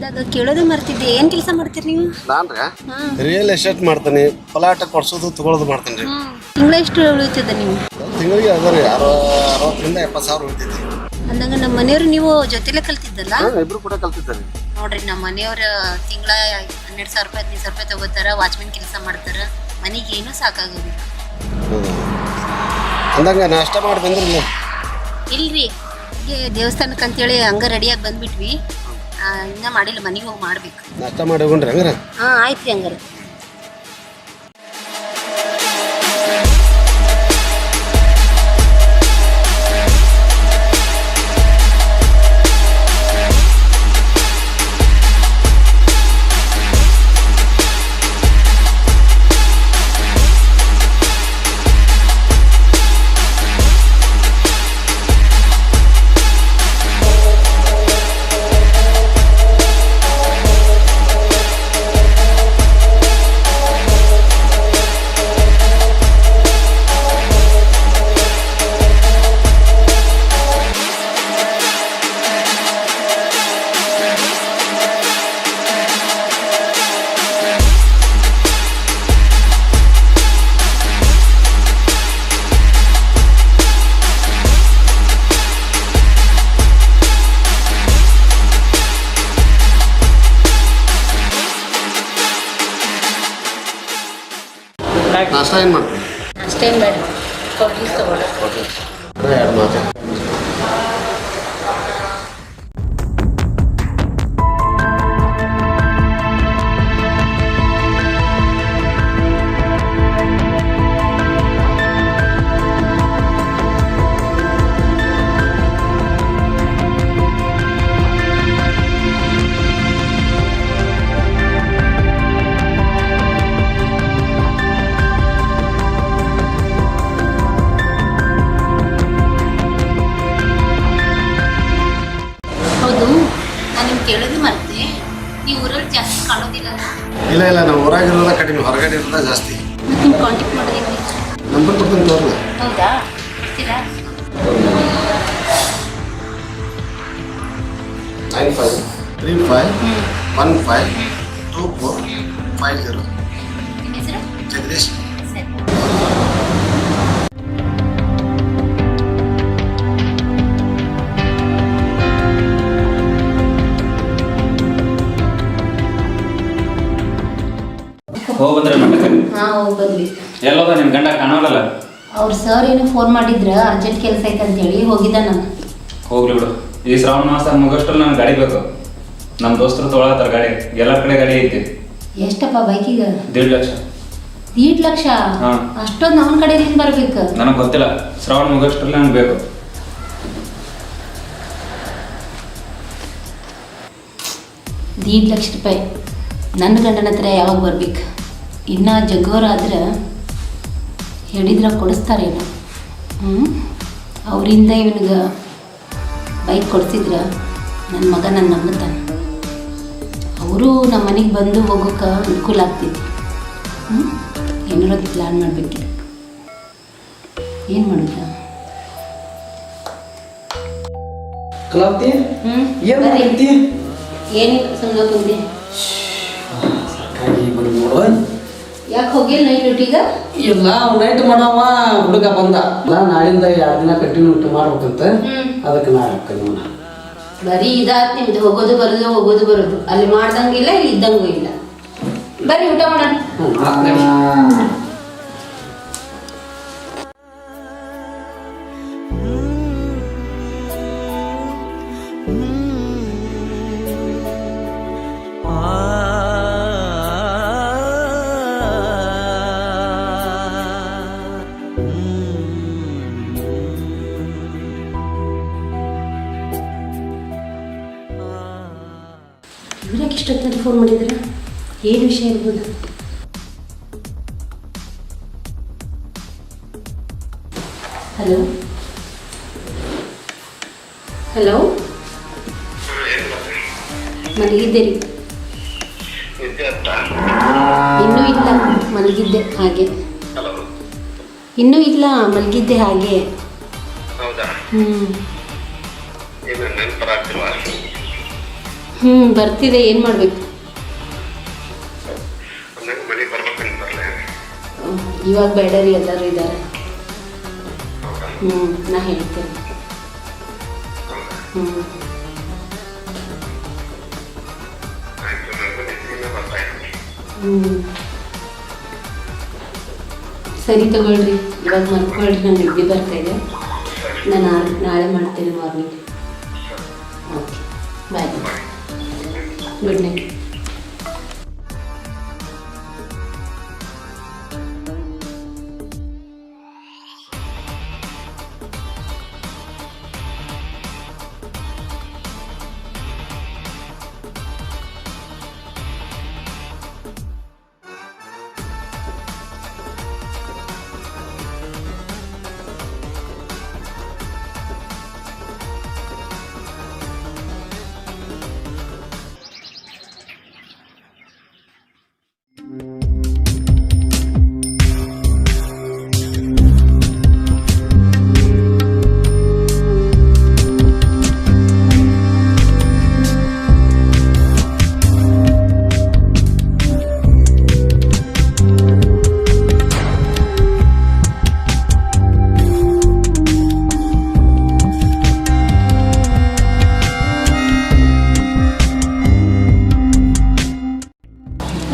ಅಂದಾಗ ಕೇಳೋದೇ ಮರ್ತಿದ್ದೆ. ಏನ್ ಕೆಲಸ ಮಾಡ್ತೀರಿ ನೀವು? ನಾನ್ರಿ ರಿಯಲ್ ಎಸ್ಟೇಟ್ ಮಾಡ್ತೀನಿ. ಪಲಾಟ ಕೊಡ್ಸೋದು ತಗೊಳ್ಳೋದು ಮಾಡ್ತೀನಿ ರೀ. ತಿಂಗಳ ಎಷ್ಟು ಉಳಿತದ ನೀವು? ತಿಂಗಳಿಗೆ ಅದ ರೀ 60,000 ರಿಂದ 70,000 ಉಳಿತೈತಿ. ಅಂದಂಗ ನಮ್ಮ ಮನೆಯವ್ರು ನೀವು ಜೊತೆಲೆ ಕಲ್ತಿದ್ದಲ್ಲ? ಇಬ್ರು ಕೂಡ ಕಲ್ತಿದ್ದಾರೆ ನೋಡ್ರಿ. ನಮ್ಮ ಮನೆಯವ್ರ ತಿಂಗಳ 12,000 ರೂಪಾಯಿ 15,000 ರೂಪಾಯಿ ತಗೋತಾರ. ವಾಚ್ಮೆನ್ ಕೆಲಸ ಮಾಡ್ತಾರ. ಮನೆಗೆ ಏನೂ ಸಾಕಾಗೋದಿಲ್ಲ. ಅಂದಂಗ ನಾಷ್ಟ ಮಾಡಿ ಬಂದ್ರಿ? ಇಲ್ರಿ, ದೇವಸ್ಥಾನಕ್ಕೆ ಅಂತೇಳಿ ಹಂಗ ರೆಡಿಯಾಗಿ ಬಂದ್ಬಿಟ್ವಿ. ಇನ್ನ ಮಾಡಿಲ್ಲ, ಮನೆಗೆ ಹೋಗಿ ಮಾಡ್ಬೇಕು. ನಾಷ್ಟ ಮಾಡಿ ಹೋಗ್ರಿ ಹಂಗಾರ? ಹಾ ಆಯ್ತ್ರಿ ಹಂಗಾರ. ನಾಷ್ಟ ಏನು ಮಾಡ್ತೀವಿ? ಅಷ್ಟೇನು ಬೇಡ, ಜ್ಯೂಸ್ ತಗೊಳ್ಳ. ಎರಡು ಮಾತು. ಕೇಳೋದು ಮರ್ತೆ. ನೀವು ಊರಲ್ಲಿ ಜಾಸ್ತಿ ಕಾಣೋದಿಲ್ಲ? ಇಲ್ಲ, ನಾವು ಊರಾಗಿರೋದ ಕಡಿಮೆ, ಹೊರಗಡೆ ಇರೋದ ಜಾಸ್ತಿ. ನಿಮ್ಮ ಕಾಂಟ್ಯಾಕ್ಟ್ ಮಾಡೋದಿಲ್ಲ? ನಂಬರ್ ಕೊಡ್ತೀನಿ ತೋರ್ಲಿ. ಹೌದಾ? ಇರ್ತೀರಾ? 9535152450. ನಿಮ್ಮ ಹೆಸರು? ಜಗದೀಶ್. ಸರಿ. ಹೋಗ್ಬಂದ್ರೆ ಮಟ್ಟಕ್ಕೆ? ಹಾಂ ಹೋಗಿ ಬಂದ್ವಿ. ಎಲ್ಲೋದ ನಿಮ್ಮ ಗಂಡ ಕಾಣೋಲ್ಲ? ಅವ್ರ ಸರ್ ಏನೋ ಫೋನ್ ಮಾಡಿದ್ರ, ಅರ್ಜೆಂಟ್ ಕೆಲಸ ಐತೆ ಅಂತೇಳಿ ಹೋಗಿದ್ದ. ನಾನು ಹೋಗ್ಲಿ ಬಿಡು. ಈ ಶ್ರಾವಣ ಮಾಸ ಮುಗಷ್ಟಲ್ಲಿ ನನಗೆ ಗಾಡಿ ಬೇಕು. ನಮ್ಮ ದೋಸ್ತರು ತೊಗೊಳತ್ತಾರ ಗಾಡಿ. ಎಲ್ಲ ಕಡೆ ಗಾಡಿ ಐತಿ. ಎಷ್ಟಪ್ಪ ಬೈಕಿಗೆ? 1.5 ಲಕ್ಷ. 1.5 ಲಕ್ಷ? ಅಷ್ಟೊಂದು ಅವನ ಕಡೆಯಿಂದ ಬರ್ಬೇಕು? ನನಗೆ ಗೊತ್ತಿಲ್ಲ. ಶ್ರಾವಣ ಮುಗಷ್ಟರಲ್ಲಿ ನನಗೆ ಬೇಕು. 1.5 ಲಕ್ಷ ರೂಪಾಯಿ ನನ್ನ ಗಂಡನ ಹತ್ರ ಯಾವಾಗ ಬರ್ಬೇಕು? ಇನ್ನು ಜಗ್ಗೋರಾದ್ರೆ ಹೇಳಿದ್ರೆ ಕೊಡಿಸ್ತಾರೇನೋ. ಅವರಿಂದ ಇವನಿಗೆ ಬೈಕ್ ಕೊಡಿಸಿದ್ರೆ ನನ್ನ ಮಗ ನನ್ನ ನಂಬುತ್ತಾನೆ. ಅವರು ನಮ್ಮ ಮನೆಗೆ ಬಂದು ಹೋಗೋಕೆ ಅನುಕೂಲ ಆಗ್ತಿತ್ತು. ಏನಾರೋದು ಪ್ಲ್ಯಾನ್ ಮಾಡಬೇಕಿತ್ತು. ಏನು ಮಾಡೋದು? ಕಲಾವತಿ, ಏನಿಲ್ಲ, ಸುಮ್ಮನೆ ಕುಂದೆ. ಯಾಕೆ ಹೋಗಿಲ್ಲ ನೈಟ್ ಡ್ಯೂಟಿಗ? ಇಲ್ಲ, ನೈಟ್ ಮಾಡವ ಹುಡುಗ ಬಂದ. ನಾಳಿಂದ 2 ದಿನ ಕಂಟಿನ್ಯೂ ಊಟ ಮಾಡ್ಬೇಕಂತ. ಅದಕ್ಕೆ ನಾ ಹಾಕ್ತೀನಿ. ಬರೀ ಇದಾತ್ ನಿಮ್ದು, ಹೋಗೋದು ಬರೋದು. ಅಲ್ಲಿ ಮಾಡ್ದಂಗಿಲ್ಲ, ಇಲ್ಲಿ ಇದ್ದಂಗೂ ಇಲ್ಲ. ಬರ್ರಿ ಊಟ ಮಾಡೋಣ. ಇವ್ರಾಕೆ ಇಷ್ಟೊತ್ತಲ್ಲಿ ಫೋನ್ ಮಾಡಿದ್ರೆ? ಏನು ವಿಷಯ ಇರ್ಬೋದು? ಹಲೋ ಹಲೋ, ಮಲಗಿದ್ದೆ ರೀ. ಇನ್ನೂ ಇಲ್ಲ, ಮಲಗಿದ್ದೆ ಹಾಗೆ. ಇನ್ನೂ ಇಲ್ಲ, ಮಲಗಿದ್ದೆ ಹಾಗೆ. ಬರ್ತಿದೆ, ಏನು ಮಾಡಬೇಕು? ಮನೆಗೆ ಬರ್ಬೇಕಂತ ಬರಲೇ? ಇವಾಗ ಬೇಡ ರೀ, ಎಲ್ಲರೂ ಇದ್ದಾರೆ. ನಾ ಹೇಳ್ತೇನೆ. ಸರಿ ತಗೊಳ್ರಿ, ಇವಾಗ ಮಲ್ಕೊಳ್ರಿ, ನಂಗೆ ನಿದ್ದೆ ಬರ್ತಾ ಇದೆ. ನಾನು ನಾಳೆ ಮಾಡ್ತೇನೆ morning. Okay, bye. Good night.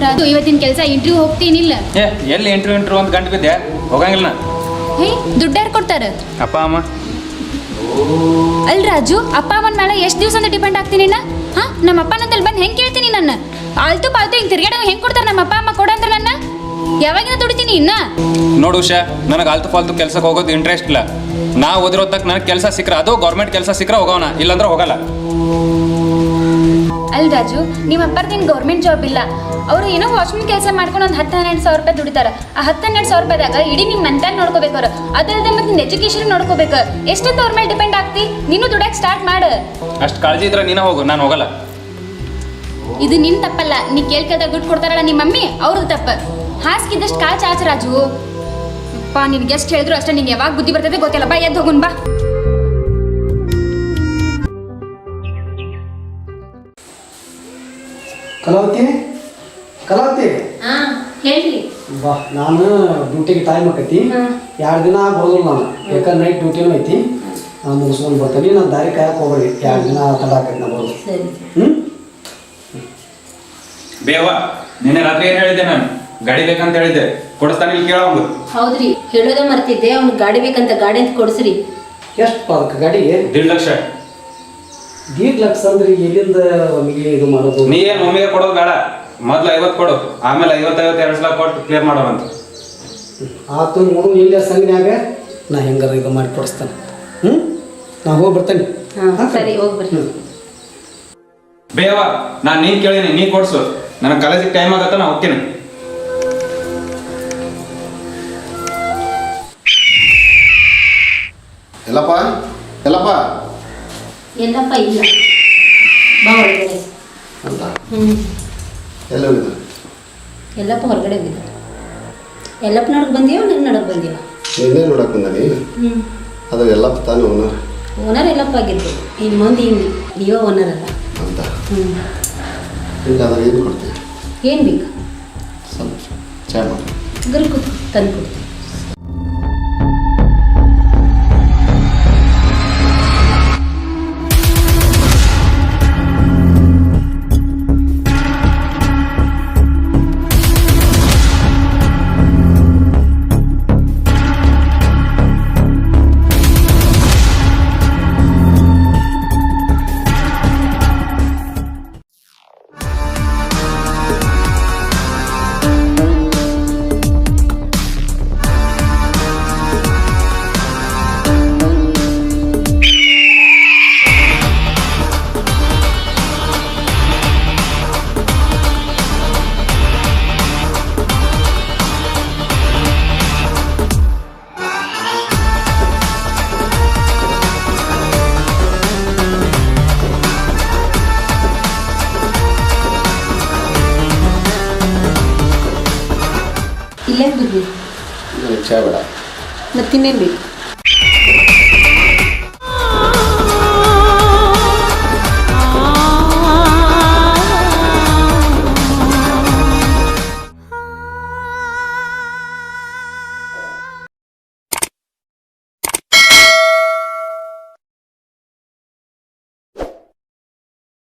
Raju, ಇವತ್ತಿನ ಕೆಲಸ ಇಂಟರ್ವ್ಯೂ ಹೋಗ್ತೀನಿಲ್ಲ? ಎಲ್ಲಿ ಇಂಟರ್ವ್ಯೂ ಅಂತ ಗಂಟು ಬಿದ್ದೆ, ಹೋಗಂಗಿಲ್ಲ ನಾ. ಹೇ, ದುಡ್ಡು ಯಾರು ಕೊಡ್ತಾರ? ಅಪ್ಪ ಅಮ್ಮ. ಅಲ್ ರಾಜು, ಅಪ್ಪ ಅಮ್ಮನ ಮೇಲೆ ಎಷ್ಟು ದಿವಸ ಅಂತ ಡಿಪೆಂಡ್ ಆಗ್ತೀನಿ ನಾ? ಹಾ, ನಮ್ಮ ಅಪ್ಪನಂತಲ್ಲಿ ಬಂದು ಹೆಂಗೆ ಕೇಳ್ತೀನಿ ನನ್ನ? ಆಲ್ತು ಪಾಲ್ತು ಹಿಂಗೆ ತಿರ್ಗಾಡೋ ಹೆಂಗೆ ಕೊಡ್ತಾರೆ ನಮ್ಮ ಅಪ್ಪ ಅಮ್ಮ ಕೊಡಂದ್ರೆ ನನ್ನ? ಯಾವಾಗಿನ ದುಡಿತೀನಿ ಇನ್ನ? ನೋಡು ಉಷಾ, ನನಗೆ ಆಲ್ತು ಫಾಲ್ತು ಕೆಲ್ಸಕ್ಕೆ ಹೋಗೋದು ಇಂಟ್ರೆಸ್ಟ್ ಇಲ್ಲ. ನಾ ಓದಿರೋದಕ್ಕೆ ನನಗೆ ಕೆಲಸ ಸಿಕ್ಕರೆ, ಅದು ಗೌರ್ಮೆಂಟ್ ಕೆಲಸ ಸಿಕ್ಕರೆ ಹೋಗೋಣ, ಇಲ್ಲಾಂದ್ರೆ ಹೋಗಲ್ಲ. ಅಲ್ ರಾಜು, ನಿಮ್ಮ ಅಪ್ಪರ್ದೇನು ಗೌರ್ಮೆಂಟ್ ಜಾಬ್ ಇಲ್ಲ. ಅವರು ಏನೋ ವಾಚ್ಮನ್ ಕೆಲಸ ಮಾಡ್ಕೊಂಡು ಒಂದು 10-12 ಸಾವಿರ ರೂಪಾಯಿ ದುಡಿತಾರೆ. ಆ 10-12 ಸಾವಿರ ರೂಪಾಯಿದಾಗ ಇಡೀ ನಿಮ್ಮ ಮನ್ತಾನ ನೋಡ್ಕೋಬೇಕವ್ರು. ಅದಲ್ಲದೆ ಮತ್ತೆ ನಿನ್ನ ಎಜುಕೇಶನ್ ನೋಡ್ಕೋಬೇಕು. ಎಷ್ಟಂತ ಅವ್ರ ಮೇಲೆ ಡಿಪೆಂಡ್ ಆಗ್ತಿ? ನೀನು ದುಡಕ್ಕೆ ಸ್ಟಾರ್ಟ್ ಮಾಡು. ಅಷ್ಟು ಕಾಳಜಿ ಇದ್ರೆ ನೀನು ಹೋಗು, ನಾನು ಹೋಗಲ್ಲ. ಇದು ನಿನ್ನ ತಪ್ಪಲ್ಲ. ನೀ ಕೇಳ್ಕೇಳ್ದಾಗ ದುಡ್ಡು ಕೊಡ್ತಾರಲ್ಲ ನಿಮ್ಮ ಮಮ್ಮಿ, ಅವ್ರದ್ದು ತಪ್ಪು. ಹಾಸ್ಗಿದ್ದಷ್ಟು ಕಾಳು ಚಾಚು ರಾಜು. ಅಪ್ಪ, ನಿನ್ಗೆ ಎಷ್ಟು ಹೇಳಿದ್ರು ಅಷ್ಟೇ, ನಿಂಗೆ ಯಾವಾಗ ಬುದ್ಧಿ ಬರ್ತದೆ ಗೊತ್ತಿಲ್ಲ. ಬಾ, ಎದ್ದು ಹೋಗುನ್ ಬಾ. ಕಲಾವತಿ ಹೇಳಿ. ಬಾ, ನಾನು ಡ್ಯೂಟಿಗೆ ಟೈಮ್ ಆಕೈತಿ. 2 ದಿನ ಬರೋದಿಲ್ಲ ನಾನು, ಯಾಕಂದ್ರೆ ನೈಟ್ ಡ್ಯೂಟಿನೂ ಐತಿ. ನಾನು ಮುಗಿಸ್ಕೊಂಡು ಬರ್ತೀನಿ. ನಾನು ದಾರಿ ಕಾಯಕ್ಕೆ ಹೋಗಬೇಡಿ, 2 ದಿನ ತಡ ಆಕೈತಿ ನಾ ಬರೋದು. ಬೇವ, ನಿನ್ನೆ ರಾತ್ರಿ ಏನು ಹೇಳಿದ್ದೆ ನಾನು? ಗಾಡಿ ಬೇಕಂತ ಹೇಳಿದ್ದೆ, ಕೊಡಿಸ್ತಾನೆ, ಇಲ್ಲಿ ಕೇಳೋಂಗು. ಹೌದ್ರಿ, ಹೇಳೋದೇ ಮರ್ತಿದ್ದೆ. ಅವ್ನಿಗೆ ಗಾಡಿ ಬೇಕಂತ, ಗಾಡಿ ಅಂತ ಕೊಡಿಸ್ರಿ. ಎಷ್ಟು ಅದಕ್ಕೆ ಗಾಡಿಗೆ? 1.5 ಲಕ್ಷ. 1.5 ಲಕ್ಷ ಅಂದ್ರೆ ಎಲ್ಲಿಂದ ನಮಗೆ ಇದು ಮಾಡೋದು? ನೀ ಏನು ಒಮ್ಮೆಗೆ ಕೊಡೋದು ಬೇಡ, ಮೊದ್ಲು 50 ಕೊಡು, ಆಮೇಲೆ 50-52 ಲಕ್ಷ ಕೊಟ್ಟು ಕ್ಲಿಯರ್ ಮಾಡೋಣಂತ. ಆತು, ನೋಡು ಇಲ್ಲ ಸಂಘನ್ಯಾಗ ನಾ ಹೆಂಗಾರ ಇದು ಮಾಡಿ ಕೊಡಿಸ್ತಾನೆ. ನಾ ಹೋಗಿ ಬರ್ತೇನೆ. ಸರಿ, ಹೋಗ್ಬರ್ರಿ. ಬೇವ, ನಾನು ನೀನು ಕೇಳೀನಿ, ನೀ ಕೊಡ್ಸು. ನನಗೆ ಕಾಲೇಜಿಗೆ ಟೈಮ್ ಆಗತ್ತ, ನಾ ಹೋಗ್ತೀನಿ. ಎಲ್ಲಪ್ಪ ಎಲ್ಲಪ್ಪ ಇಲ್ಲ, ಬಾ ಒಳಗಡೆ ಅಂತ ಎಲ್ಲ ಹೋಗಿದ್ರು? ಎಲ್ಲಪ್ಪ ಹೊರಗಡೆ ಹೋಗಿದ್ದ. ಎಲ್ಲಪ್ಪ ನೋಡಕ್ ಬಂದೀವ, ನನ್ನ ನೋಡಕ್ ಬಂದೀವ? ನಿನ್ನೆ ನೋಡಕ್ ಬಂದಾನಿ. ಅದು ಎಲ್ಲಪ್ಪ ತಾನೇ ಓನರ್. ಓನರ್ ಎಲ್ಲಪ್ಪ ಆಗಿದ್ದು, ಇನ್ನು ಮಂದಿ ನೀವೇ ಓನರ್ ಅಲ್ಲ ಅಂತ. ಇಲ್ಲ, ಅದ್ರ ಏನು ಕೊಡ್ತೀವಿ? ಏನು ಬೇಕು? ಸ್ವಲ್ಪ ಚಾ ಮಾಡಿ ಗರ್ಕು ತಂದು ಕೊಡ್ತೀವಿ. ಇಲ್ಲೇ ಬಿಡ್ರಿ. ನನಗೆ ಚಾ ಬೇಡ. ಮತ್ತಿನ್ನೇನು ಬೇಕು?